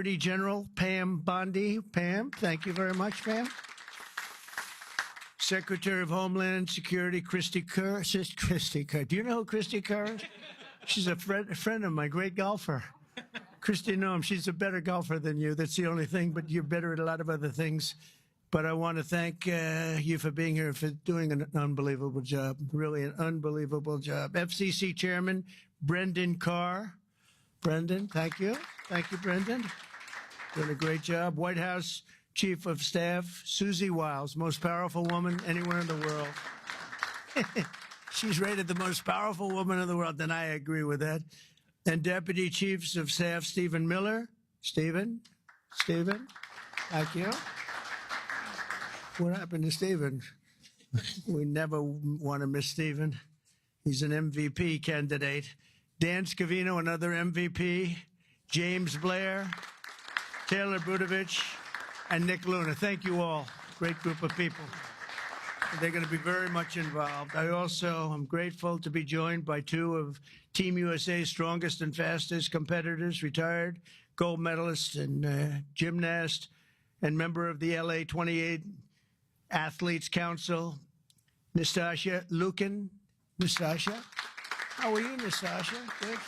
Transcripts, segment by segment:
Attorney General Pam Bondi. Pam, thank you very much, Pam. Secretary of Homeland Security Christy Kerr. Christy Kerr. Do you know who Christy Kerr is? She's a friend of mine, great golfer. Christy, no, she's a better golfer than you. That's the only thing, but you're better at a lot of other things. But I want to thank you for being here, for doing an unbelievable job, really an unbelievable job. FCC Chairman Brendan Carr. Brendan, thank you. Thank you, Brendan. Doing a great job. White House Chief of Staff Susie Wiles, most powerful woman anywhere in the world. She's rated the most powerful woman in the world, and I agree with that. And Deputy Chiefs of Staff Stephen Miller. Stephen, thank you. What happened to Stephen? We never want to miss Stephen. He's an MVP candidate. Dan Scavino, another MVP. James Blair, Taylor Budovich, and Nick Luna. Thank you all. Great group of people. They're going to be very much involved. I also am grateful to be joined by two of Team USA's strongest and fastest competitors, retired gold medalist and gymnast and member of the LA 28 Athletes Council, Nastasha Lukin. Nastasha? How are you, Nastasha? Good.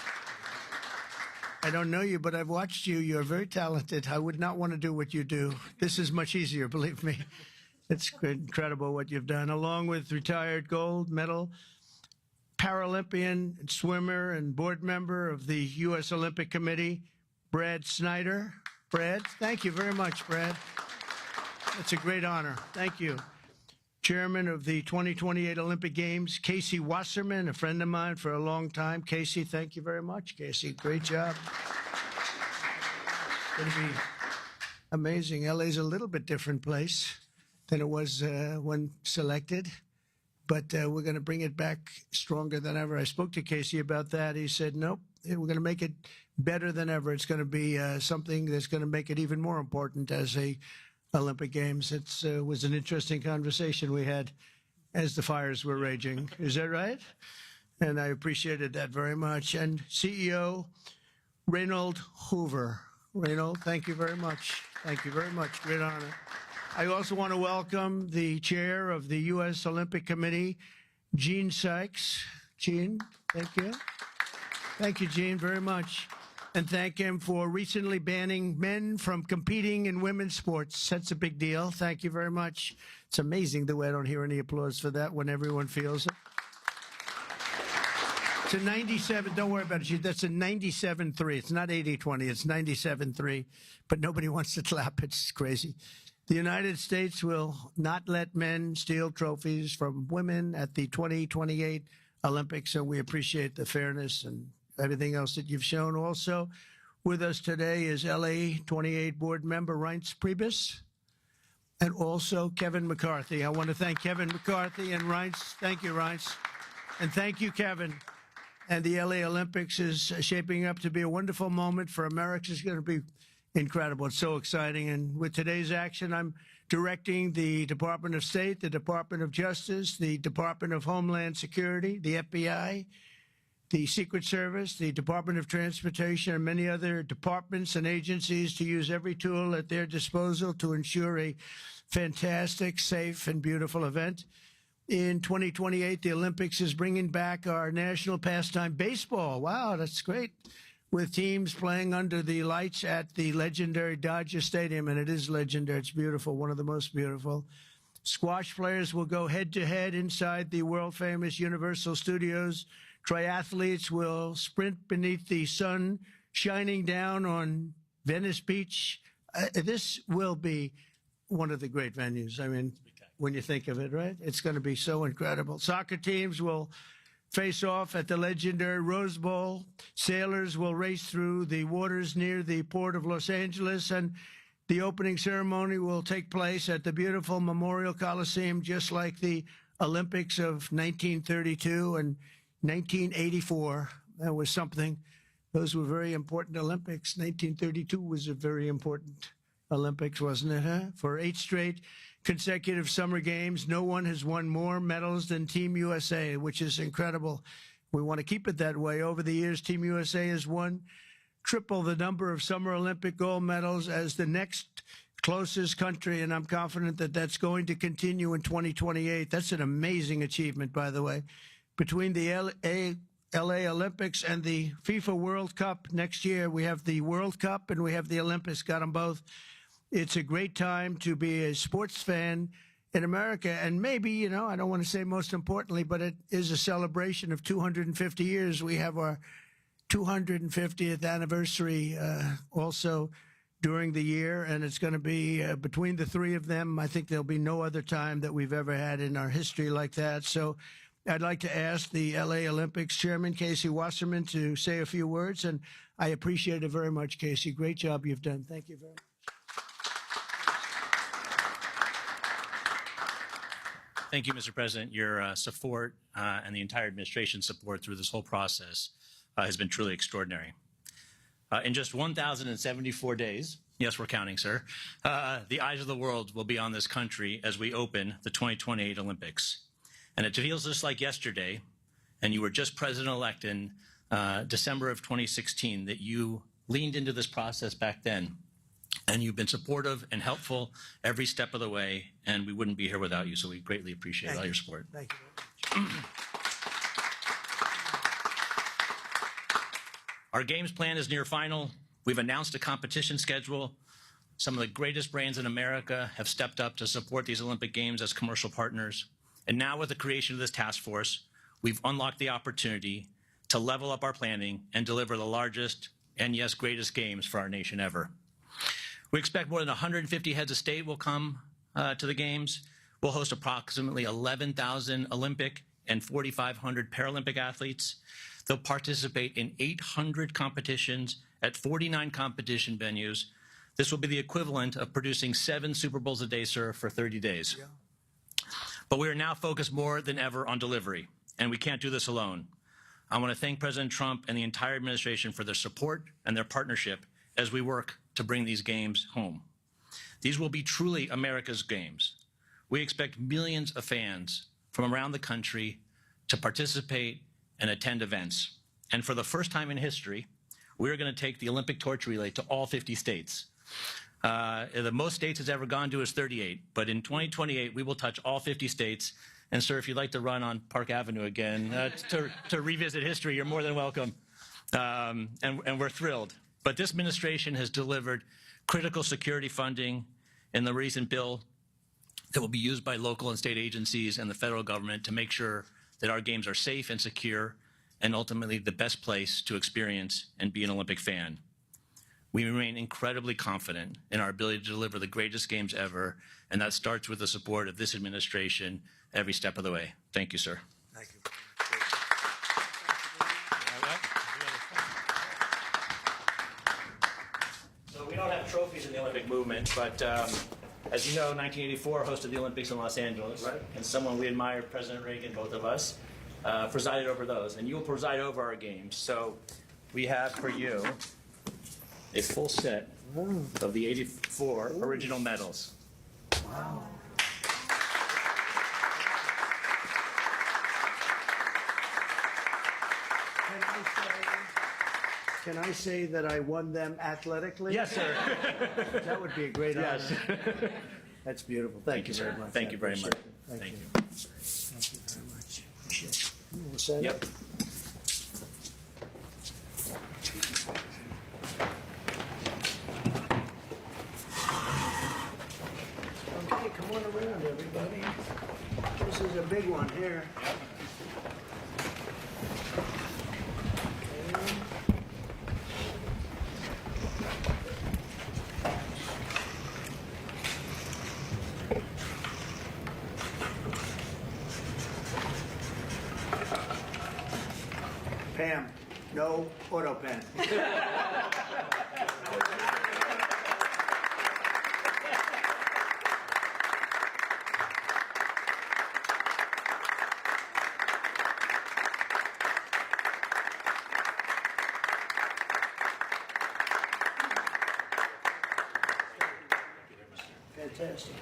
I don't know you, but I've watched you. You're very talented. I would not want to do what you do. This is much easier, believe me. It's incredible what you've done, along with retired gold medal Paralympian swimmer and board member of the U.S. Olympic Committee, Brad Snyder. Brad, thank you very much, Brad. It's a great honor. Thank you. Chairman of the 2028 Olympic Games, Casey Wasserman, a friend of mine for a long time. Casey, thank you very much. Casey, great job. It's going to be amazing. LA's a little bit different place than it was when selected, but we're going to bring it back stronger than ever. I spoke to Casey about that. He said, nope, we're going to make it better than ever. It's going to be something that's going to make it even more important as a Olympic Games. It was an interesting conversation we had as the fires were raging. Is that right? And I appreciated that very much. And CEO Reynold Hoover. Reynold, thank you very much. Thank you very much. Great honor. I also want to welcome the chair of the U.S. Olympic Committee, Gene Sykes. Gene, thank you. Thank you, Gene, very much. And thank him for recently banning men from competing in women's sports. That's a big deal. Thank you very much. It's amazing the way I don't hear any applause for that when everyone feels it. It's a 97, don't worry about it. That's a 97-3. It's not 80-20, it's 97-3. But nobody wants to clap. It's crazy. The United States will not let men steal trophies from women at the 2028 Olympics, so we appreciate the fairness and everything else that you've shown. Also with us today is LA 28 board member Reince Priebus and also Kevin McCarthy. I want to thank Kevin McCarthy and Reince. Thank you, Reince. And thank you, Kevin. And the LA Olympics is shaping up to be a wonderful moment for America. It's going to be incredible. It's so exciting. And with today's action, I'm directing the Department of State, the Department of Justice, the Department of Homeland Security, the FBI, the Secret Service, the Department of Transportation, and many other departments and agencies to use every tool at their disposal to ensure a fantastic, safe, and beautiful event. In 2028, the Olympics is bringing back our national pastime, baseball. Wow, that's great. With teams playing under the lights at the legendary Dodger Stadium, and it is legendary. It's beautiful, one of the most beautiful. Squash players will go head-to-head inside the world-famous Universal Studios. Triathletes will sprint beneath the sun shining down on Venice Beach. This will be one of the great venues. I mean, when you think of it, right? It's going to be so incredible. Soccer teams will face off at the legendary Rose Bowl. Sailors will race through the waters near the port of Los Angeles, and the opening ceremony will take place at the beautiful Memorial Coliseum, just like the Olympics of 1932 and 1984. That was something. Those were very important Olympics. 1932 was a very important Olympics, wasn't it, huh? For 8 straight consecutive summer games, no one has won more medals than Team USA, which is incredible. We want to keep it that way. Over the years, Team USA has won triple the number of Summer Olympic gold medals as the next closest country, and I'm confident that that's going to continue in 2028. That's an amazing achievement, by the way. Between the LA Olympics and the FIFA World Cup next year, we have the World Cup and we have the Olympics, got them both. It's a great time to be a sports fan in America, and maybe, you know, I don't want to say most importantly, but it is a celebration of 250 years. We have our 250th anniversary also during the year, and it's going to be between the three of them. I think there'll be no other time that we've ever had in our history like that. So I'd like to ask the LA Olympics chairman, Casey Wasserman, to say a few words, and I appreciate it very much, Casey. Great job you've done. Thank you very much. Thank you, Mr. President. Your support and the entire administration's support through this whole process has been truly extraordinary. In just 1,074 days, yes, we're counting, sir, the eyes of the world will be on this country as we open the 2028 Olympics. And it feels just like yesterday, and you were just president-elect in December of 2016, that you leaned into this process back then. And you've been supportive and helpful every step of the way, and we wouldn't be here without you, so we greatly appreciate all your support. Thank you very much. Our games plan is near final. We've announced a competition schedule. Some of the greatest brands in America have stepped up to support these Olympic Games as commercial partners. And now with the creation of this task force, we've unlocked the opportunity to level up our planning and deliver the largest and, yes, greatest games for our nation ever. We expect more than 150 heads of state will come to the Games. We'll host approximately 11,000 Olympic and 4,500 Paralympic athletes. They'll participate in 800 competitions at 49 competition venues. This will be the equivalent of producing 7 Super Bowls a day, sir, for 30 days. Yeah. But we are now focused more than ever on delivery, and we can't do this alone. I want to thank President Trump and the entire administration for their support and their partnership as we work to bring these games home. These will be truly America's games. We expect millions of fans from around the country to participate and attend events. And for the first time in history, we're going to take the Olympic torch relay to all 50 states. The most states it's ever gone to is 38, but in 2028, we will touch all 50 states. And sir, if you'd like to run on Park Avenue again to revisit history, you're more than welcome. And we're thrilled. But this administration has delivered critical security funding in the recent bill that will be used by local and state agencies and the federal government to make sure that our games are safe and secure and ultimately the best place to experience and be an Olympic fan. We remain incredibly confident in our ability to deliver the greatest games ever, and that starts with the support of this administration every step of the way. Thank you, sir. Thank you. So we don't have trophies in the Olympic movement, but as you know, 1984 hosted the Olympics in Los Angeles, right? And someone we admire, President Reagan, both of us, presided over those, and you will preside over our games. So we have for you a full set of the 84 original medals. Wow. Can I say that I won them athletically? Yes, sir. That would be a great honor. Yes. That's beautiful. Thank you sir. very much. Thank you very much. Thank you. Thank you very much. Appreciate it. You wanna sign Yep. it? Okay, come on around, everybody. This is a big one here. Pam, no auto pen. Fantastic.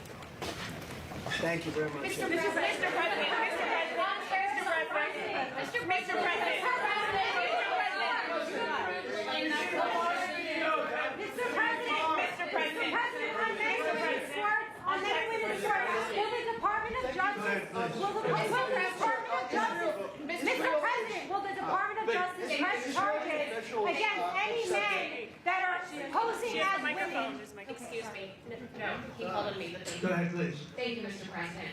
Thank you very much. Mr. President, Mr. President, Mr. President, will the Department of Justice press charges against any men that are posing as women? Excuse me. No, he called on me. Go ahead, please. Thank you, Mr. President.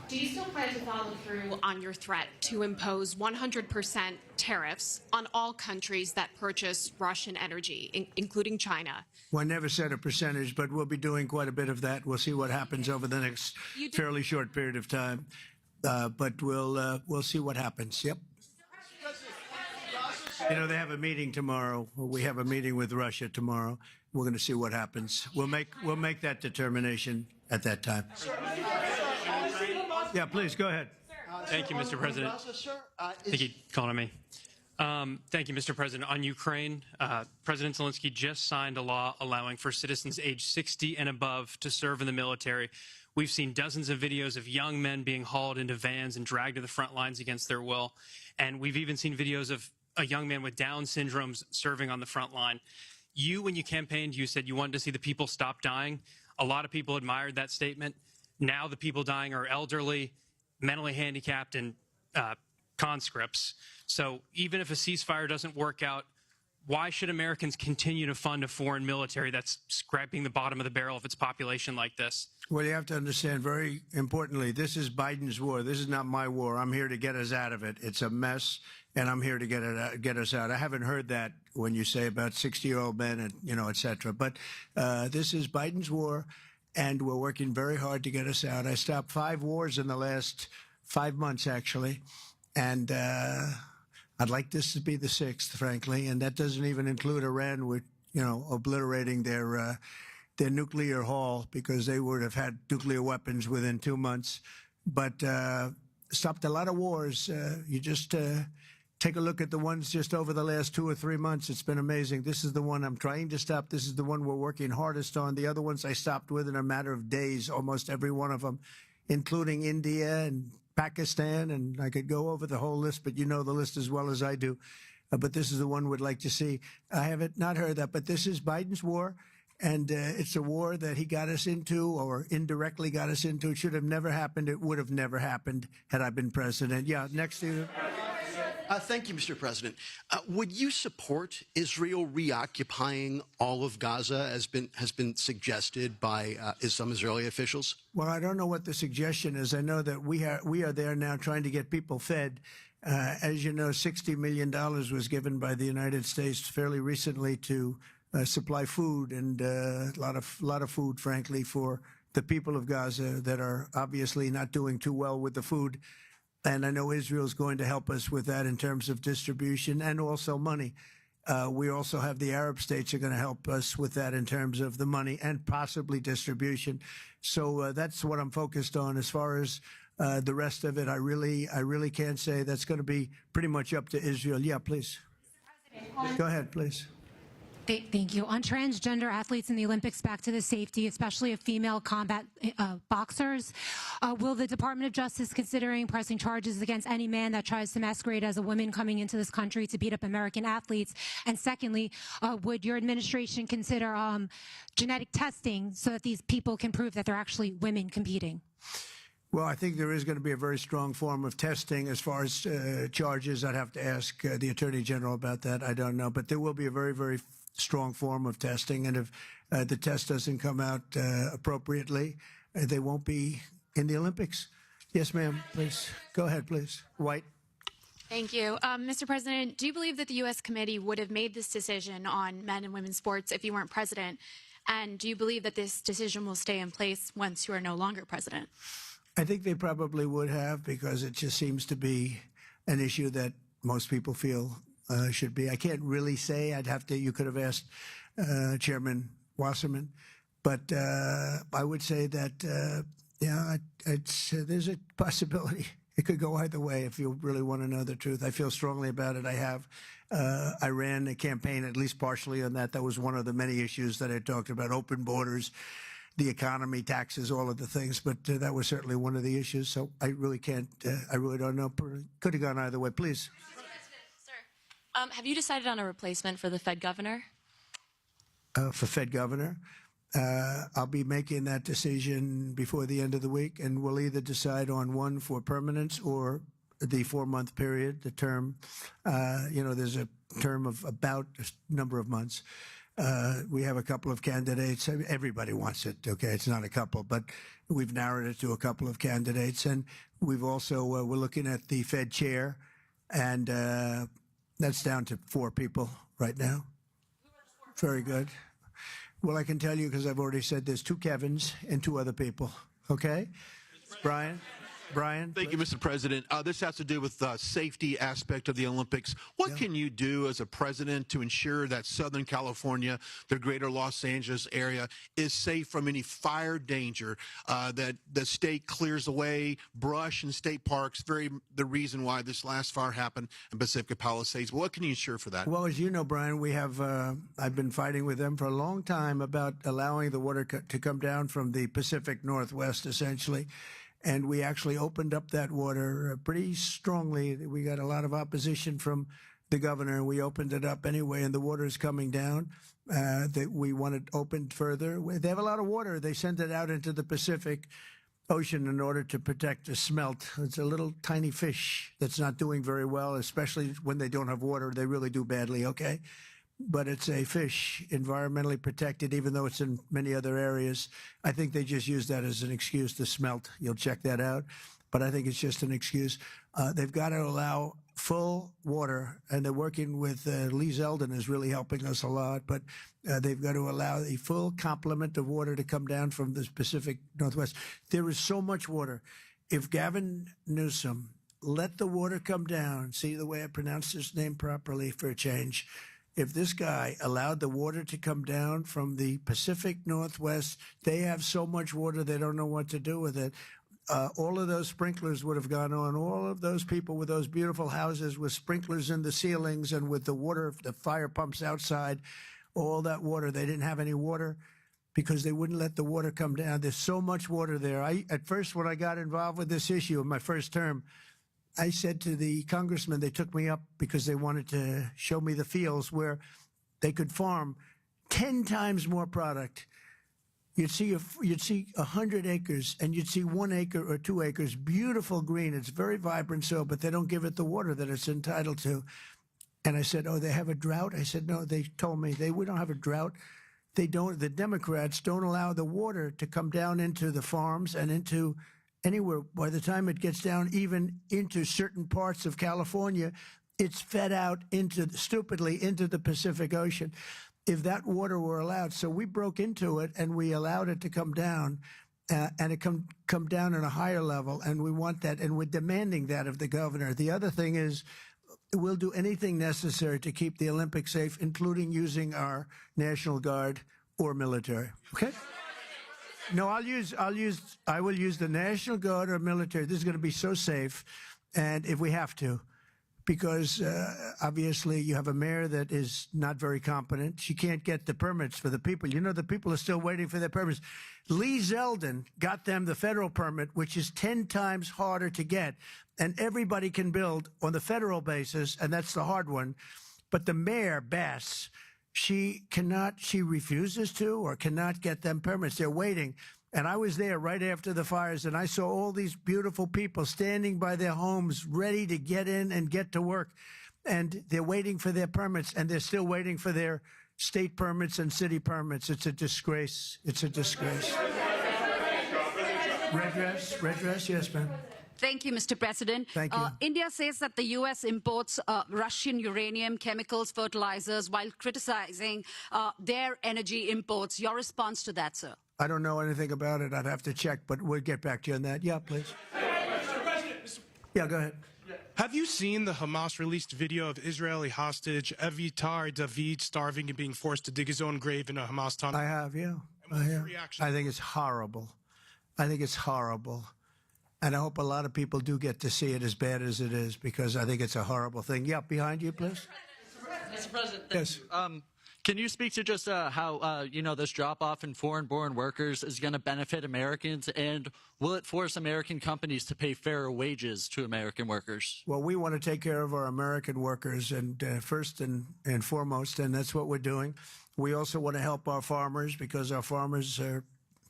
Do you still plan to follow through on your threat to impose 100% tariffs on all countries that purchase Russian energy, including China? Well, I never said a percentage, but we'll be doing quite a bit of that. We'll see what happens over the next fairly short period of time. But we'll see what happens. Yep. You know, they have a meeting tomorrow. We have a meeting with Russia tomorrow. We're going to see what happens. We'll make that determination at that time. Yeah, please go ahead. Thank you, Mr. President. Thank you for calling on me. Thank you, Mr. President. On Ukraine, President Zelensky just signed a law allowing for citizens age 60 and above to serve in the military. We've seen dozens of videos of young men being hauled into vans and dragged to the front lines against their will. And we've even seen videos of a young man with Down syndrome serving on the front line. When you campaigned, you said you wanted to see the people stop dying. A lot of people admired that statement. Now the people dying are elderly, mentally handicapped, and conscripts. So even if a ceasefire doesn't work out, why should Americans continue to fund a foreign military that's scraping the bottom of the barrel of its population like this? Well, you have to understand very importantly, this is Biden's war. This is not my war. I'm here to get us out of it. It's a mess, and I'm here to get us out. I haven't heard that when you say about 60-year-old men and, et cetera. But this is Biden's war, and we're working very hard to get us out. I stopped 5 wars in the last 5 months, actually, and I'd like this to be the 6th, frankly, and that doesn't even include Iran with, obliterating their nuclear haul, because they would have had nuclear weapons within 2 months. But stopped a lot of wars. You just take a look at the ones just over the last 2 or 3 months. It's been amazing. This is the one I'm trying to stop. This is the one we're working hardest on. The other ones I stopped within a matter of days, almost every one of them, including India and Pakistan, and I could go over the whole list, but you know the list as well as I do. But this is the one we'd like to see. I haven't not heard that, but this is Biden's war, and it's a war that he got us into, or indirectly got us into. It should have never happened. It would have never happened had I been president. Yeah, next to you. Thank you, Mr. President. Would you support Israel reoccupying all of Gaza, as has been suggested by some Israeli officials? Well, I don't know what the suggestion is. I know that we are there now trying to get people fed. As you know, $60 million was given by the United States fairly recently to supply food, and a lot of food, frankly, for the people of Gaza that are obviously not doing too well with the food. And I know Israel is going to help us with that in terms of distribution and also money. We also have the Arab states are going to help us with that in terms of the money and possibly distribution. So that's what I'm focused on. As far as the rest of it, I really can't say. That's going to be pretty much up to Israel. Yeah, please. Go ahead, please. Thank you. On transgender athletes in the Olympics, back to the safety, especially of female combat boxers, will the Department of Justice considering pressing charges against any man that tries to masquerade as a woman coming into this country to beat up American athletes? And secondly, would your administration consider genetic testing so that these people can prove that they're actually women competing? Well, I think there is going to be a very strong form of testing. As far as charges, I'd have to ask the Attorney General about that. I don't know. But there will be a very, very strong form of testing. And if the test doesn't come out appropriately, they won't be in the Olympics. Yes, ma'am. Please. Go ahead, please. White. Thank you. Mr. President, do you believe that the U.S. committee would have made this decision on men and women's sports if you weren't president? And do you believe that this decision will stay in place once you are no longer president? I think they probably would have, because it just seems to be an issue that most people feel should be. I can't really say. You could have asked Chairman Wasserman. But I would say that, there's a possibility. It could go either way if you really want to know the truth. I feel strongly about it. I ran a campaign, at least partially on that. That was one of the many issues that I talked about: open borders, the economy, taxes, all of the things. But that was certainly one of the issues. So I really can't. I really don't know. Could have gone either way. Please. Have you decided on a replacement for the Fed governor? For Fed governor? I'll be making that decision before the end of the week, and we'll either decide on one for permanence or the 4-month period, the term. There's a term of about a number of months. We have a couple of candidates. Everybody wants it, okay? It's not a couple, but we've narrowed it to a couple of candidates. And we've also, we're looking at the Fed chair, and that's down to 4 people right now. Very good. Well, I can tell you, because I've already said there's 2 Kevins and 2 other people, okay? Brian? Thank you, Mr. President. This has to do with the safety aspect of the Olympics. What can you do as a president to ensure that Southern California, the greater Los Angeles area, is safe from any fire danger, that the state clears away brush in state parks, the reason why this last fire happened in Pacific Palisades? What can you ensure for that? Well, as you know, Brian, we have, I've been fighting with them for a long time about allowing the water to come down from the Pacific Northwest, essentially. And we actually opened up that water pretty strongly. We got a lot of opposition from the governor, and we opened it up anyway, and the water is coming down. That we want it opened further. They have a lot of water. They send it out into the Pacific Ocean in order to protect the smelt. It's a little tiny fish that's not doing very well, especially when they don't have water. They really do badly, okay? But it's a fish, environmentally protected, even though it's in many other areas. I think they just use that as an excuse to smelt. You'll check that out. But I think it's just an excuse. They've got to allow full water, and they're working with Lee Zeldin is really helping us a lot, but they've got to allow a full complement of water to come down from the Pacific Northwest. There is so much water. If Gavin Newsom let the water come down, see the way I pronounced his name properly for a change, if this guy allowed the water to come down from the Pacific Northwest, they have so much water they don't know what to do with it. All of those sprinklers would have gone on. All of those people with those beautiful houses with sprinklers in the ceilings and with the water, the fire pumps outside, all that water. They didn't have any water because they wouldn't let the water come down. There's so much water there. At first, when I got involved with this issue in my first term, I said to the congressman, they took me up because they wanted to show me the fields where they could farm 10 times more product. You'd see 100 acres, and you'd see 1 acre or 2 acres, beautiful green. It's very vibrant soil, but they don't give it the water that it's entitled to. And I said, oh, they have a drought? I said, no, they told me we don't have a drought. They don't. The Democrats don't allow the water to come down into the farms and into anywhere. By the time it gets down even into certain parts of California, it's fed out stupidly into the Pacific Ocean. If that water were allowed, so we broke into it and we allowed it to come down, and it come down at a higher level, and we want that, and we're demanding that of the governor. The other thing is, we'll do anything necessary to keep the Olympics safe, including using our National Guard or military. Okay? No, I will use the National Guard or military. This is going to be so safe, and if we have to, because obviously you have a mayor that is not very competent. She can't get the permits for the people. You know, the people are still waiting for their permits. Lee Zeldin got them the federal permit, which is 10 times harder to get, and everybody can build on the federal basis, and that's the hard one. But the mayor, Bass, she refuses to or cannot get them permits. They're waiting. And I was there right after the fires, and I saw all these beautiful people standing by their homes ready to get in and get to work. And they're waiting for their permits, and they're still waiting for their state permits and city permits. It's a disgrace. It's a disgrace. Redress, yes, ma'am. Thank you, Mr. President. Thank you. India says that the U.S. imports Russian uranium, chemicals, fertilizers, while criticizing their energy imports. Your response to that, sir? I don't know anything about it. I'd have to check, but we'll get back to you on that. Yeah, please. Mr. President. Yeah, go ahead. Have you seen the Hamas-released video of Israeli hostage Avitar David starving and being forced to dig his own grave in a Hamas tunnel? I have, yeah. What's your reaction? I think it's horrible. I think it's horrible. And I hope a lot of people do get to see it, as bad as it is, because I think it's a horrible thing. Yeah, behind you, please. Mr. President, yes. Can you speak to just how, this drop-off in foreign-born workers is going to benefit Americans, and will it force American companies to pay fairer wages to American workers? Well, we want to take care of our American workers, and first and foremost, and that's what we're doing. We also want to help our farmers because our farmers are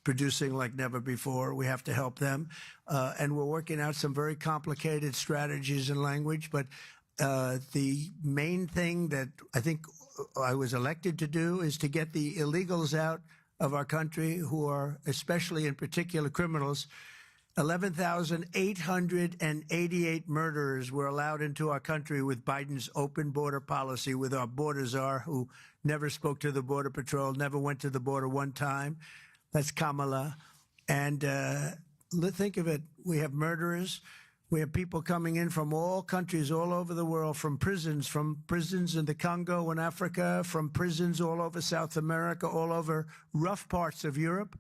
producing like never before. We have to help them. And we're working out some very complicated strategies and language. But the main thing that I think I was elected to do is to get the illegals out of our country who are, especially in particular, criminals. 11,888 murderers were allowed into our country with Biden's open border policy, with our border czar who never spoke to the Border Patrol, never went to the border one time. That's Kamala. And think of it. We have murderers. We have people coming in from all countries all over the world, from prisons in the Congo and Africa, from prisons all over South America, all over rough parts of Europe,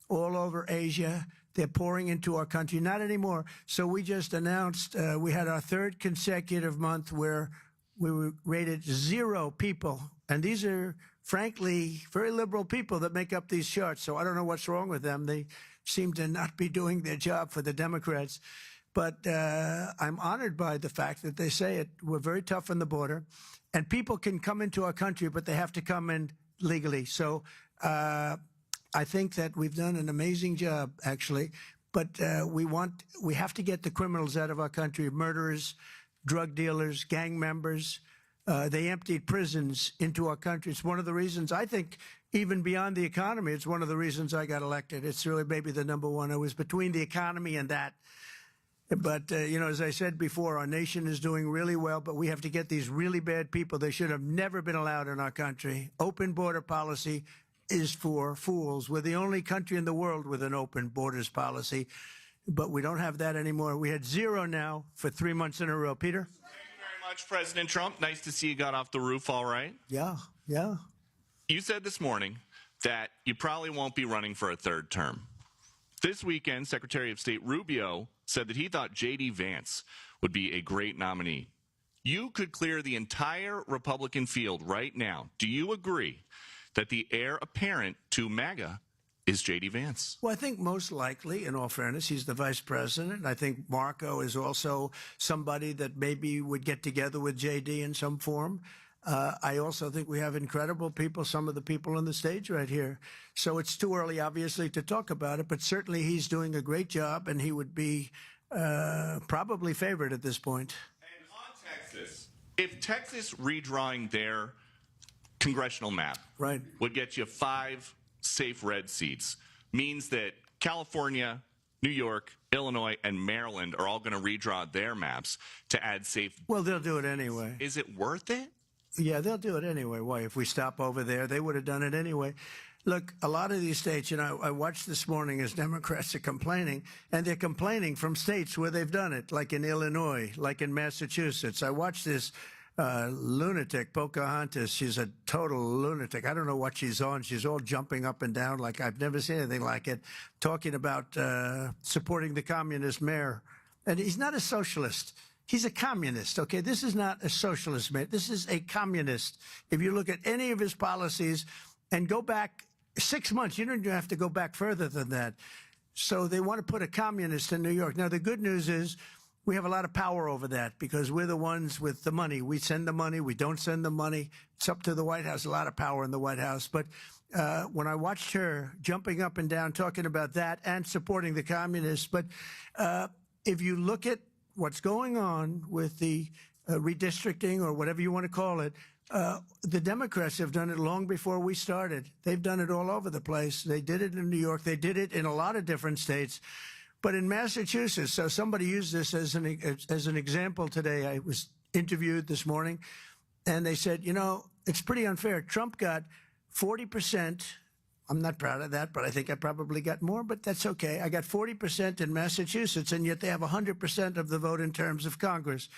all over Asia. They're pouring into our country. Not anymore. So we just announced we had our third consecutive month where we were rated 0 people. And these are, frankly, very liberal people that make up these charts. So I don't know what's wrong with them. They seem to not be doing their job for the Democrats. But I'm honored by the fact that they say it. We're very tough on the border. And people can come into our country, but they have to come in legally. So I think that we've done an amazing job, actually. But we have to get the criminals out of our country, murderers, drug dealers, gang members. They emptied prisons into our country. It's one of the reasons, I think, even beyond the economy, it's one of the reasons I got elected. It's really maybe the number one. I was between the economy and that. But, as I said before, our nation is doing really well, but we have to get these really bad people. They should have never been allowed in our country. Open border policy is for fools. We're the only country in the world with an open borders policy, but we don't have that anymore. We had 0 now for 3 months in a row. Peter? Thank you very much, President Trump. Nice to see you got off the roof all right. Yeah. You said this morning that you probably won't be running for a third term. This weekend, Secretary of State Rubio said that he thought J.D. Vance would be a great nominee. You could clear the entire Republican field right now. Do you agree that the heir apparent to MAGA is J.D. Vance? Well, I think most likely, in all fairness, he's the vice president. I think Marco is also somebody that maybe would get together with J.D. in some form. I also think we have incredible people, some of the people on the stage right here. So it's too early, obviously, to talk about it, but certainly he's doing a great job, and he would be probably favored at this point. And on Texas, if Texas redrawing their congressional map would get you 5 safe red seats, means that California, New York, Illinois, and Maryland are all going to redraw their maps to add safe. Well, they'll do it anyway. Is it worth it? Yeah, they'll do it anyway. Why? If we stop over there, they would have done it anyway. Look, a lot of these states, I watched this morning as Democrats are complaining, and they're complaining from states where they've done it, like in Illinois, like in Massachusetts. I watched this lunatic, Pocahontas. She's a total lunatic. I don't know what she's on. She's all jumping up and down like I've never seen anything like it, talking about supporting the communist mayor. And he's not a socialist. He's a communist, okay? This is not a socialist, man. This is a communist. If you look at any of his policies and go back 6 months, you don't even have to go back further than that. So they want to put a communist in New York. Now, the good news is we have a lot of power over that because we're the ones with the money. We send the money. We don't send the money. It's up to the White House, a lot of power in the White House. But when I watched her jumping up and down talking about that and supporting the communists, but if you look at what's going on with the redistricting or whatever you want to call it, the Democrats have done it long before we started. They've done it all over the place. They did it in New York. They did it in a lot of different states. But in Massachusetts, so somebody used this as an example today. I was interviewed this morning, and they said, it's pretty unfair. Trump got 40%. I'm not proud of that, but I think I probably got more, but that's okay. I got 40% in Massachusetts, and yet they have 100% of the vote in terms of Congress.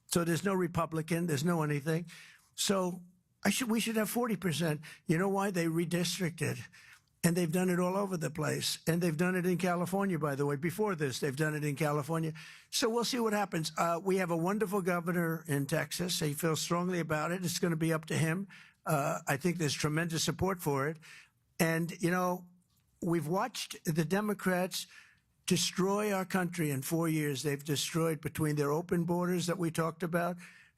So there's no Republican, there's no anything. So we should have 40%. You know why? They redistricted, and they've done it all over the place. And they've done it in California, by the way. Before this, they've done it in California. So we'll see what happens. We have a wonderful governor in Texas. He feels strongly about it. It's going to be up to him. I think there's tremendous support for it. And, we've watched the Democrats destroy our country in 4 years. They've destroyed, between their open borders that we talked about,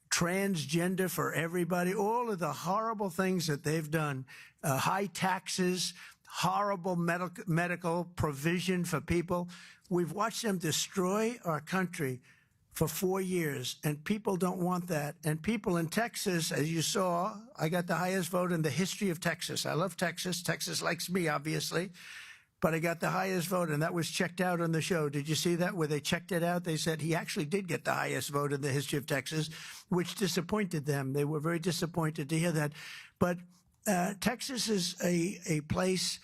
transgender for everybody, all of the horrible things that they've done, high taxes, horrible medical provision for people. We've watched them destroy our country for 4 years, and people don't want that. And people in Texas, as you saw, I got the highest vote in the history of Texas. I love Texas. Texas likes me, obviously. But I got the highest vote, and that was checked out on the show. Did you see that, where they checked it out? They said he actually did get the highest vote in the history of Texas, which disappointed them. They were very disappointed to hear that. But Texas is a place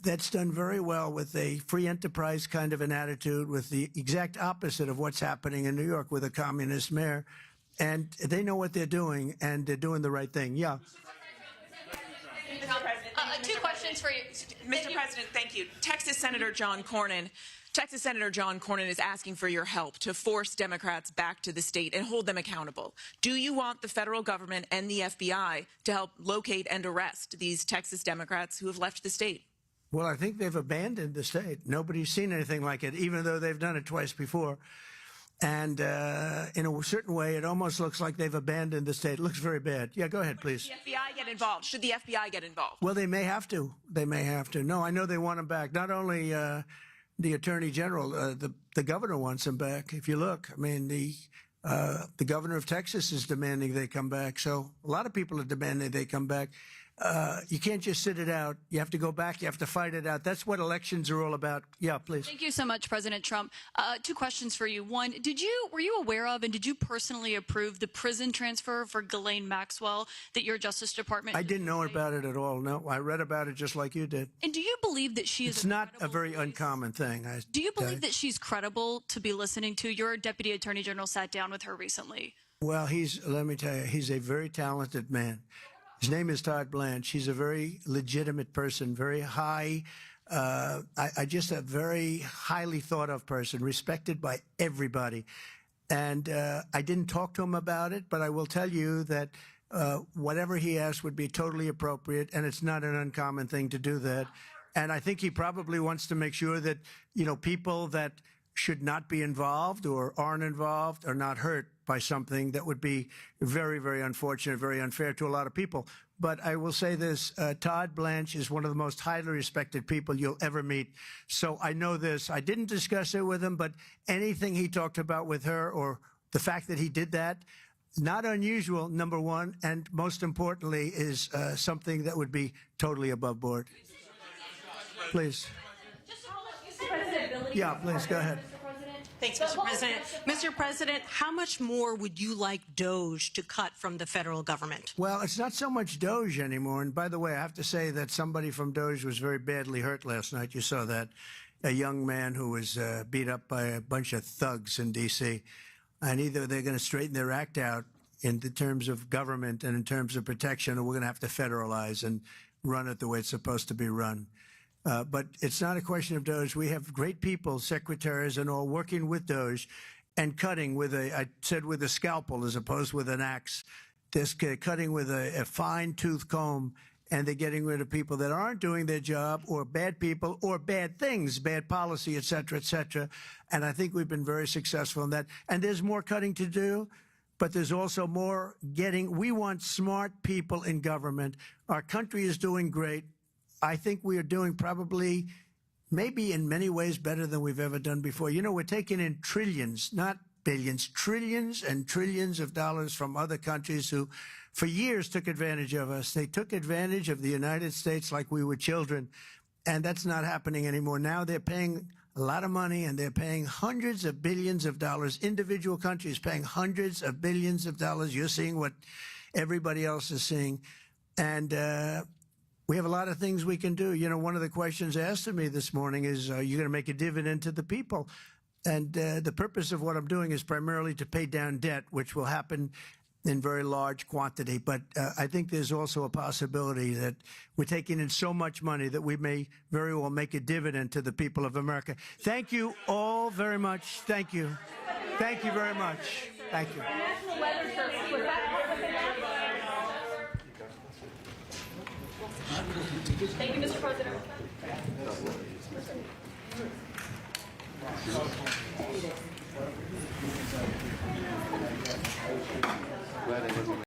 that's done very well with a free enterprise kind of an attitude, with the exact opposite of what's happening in New York with a communist mayor. And they know what they're doing, and they're doing the right thing. Yeah. Two questions for you. Mr. President, thank you. Texas Senator John Cornyn is asking for your help to force Democrats back to the state and hold them accountable. Do you want the federal government and the FBI to help locate and arrest these Texas Democrats who have left the state? Well, I think they've abandoned the state. Nobody's seen anything like it, even though they've done it twice before. And in a certain way, it almost looks like they've abandoned the state. It looks very bad. Yeah, go ahead, please. Should the FBI get involved? Should the FBI get involved? Well, they may have to. They may have to. No, I know they want them back. Not only the Attorney General, the governor wants them back. If you look, I mean, the governor of Texas is demanding they come back. So a lot of people are demanding they come back. You can't just sit it out. You have to go back. You have to fight it out. That's what elections are all about. Yeah, please. Thank you so much, President Trump. Two questions for you. One, were you aware of and did you personally approve the prison transfer for Ghislaine Maxwell that your Justice Department? I didn't know about it at all. No, I read about it just like you did. And do you believe that she is? It's not a very uncommon thing. Do you believe that she's credible to be listening to? Your Deputy Attorney General sat down with her recently. Well, let me tell you, he's a very talented man. His name is Todd Blanche. He's a very legitimate person, very high, I just a very highly thought of person, respected by everybody. And I didn't talk to him about it, but I will tell you that whatever he asked would be totally appropriate, and it's not an uncommon thing to do that. And I think he probably wants to make sure that, people that should not be involved or aren't involved are not hurt by something that would be very, very unfortunate, very unfair to a lot of people. But I will say this, Todd Blanche is one of the most highly respected people you'll ever meet. So I know this. I didn't discuss it with him, but anything he talked about with her or the fact that he did that, not unusual, number one, and most importantly is something that would be totally above board. Please. Yeah, please, go ahead. Thanks, Mr. President. Mr. President, how much more would you like DOJ to cut from the federal government? Well, it's not so much DOJ anymore. And by the way, I have to say that somebody from DOJ was very badly hurt last night. You saw that. A young man who was beat up by a bunch of thugs in D.C. And either they're going to straighten their act out in the terms of government and in terms of protection, or we're going to have to federalize and run it the way it's supposed to be run. But it's not a question of DOJ. We have great people, secretaries and all, working with DOJ and cutting with I said with a scalpel as opposed with an axe. They're cutting with a fine-tooth comb, and they're getting rid of people that aren't doing their job or bad people or bad things, bad policy, et cetera, et cetera. And I think we've been very successful in that. And there's more cutting to do, but there's also more getting. We want smart people in government. Our country is doing great. I think we are doing probably, maybe in many ways, better than we've ever done before. We're taking in trillions, not billions, trillions and trillions of dollars from other countries who, for years, took advantage of us. They took advantage of the United States like we were children, and that's not happening anymore. Now they're paying a lot of money, and they're paying hundreds of billions of dollars. Individual countries paying hundreds of billions of dollars. You're seeing what everybody else is seeing. And we have a lot of things we can do. One of the questions asked of me this morning is, are you going to make a dividend to the people? And the purpose of what I'm doing is primarily to pay down debt, which will happen in very large quantity. But I think there's also a possibility that we're taking in so much money that we may very well make a dividend to the people of America. Thank you all very much. Thank you. Thank you very much. Thank you. Thank you, Mr. President.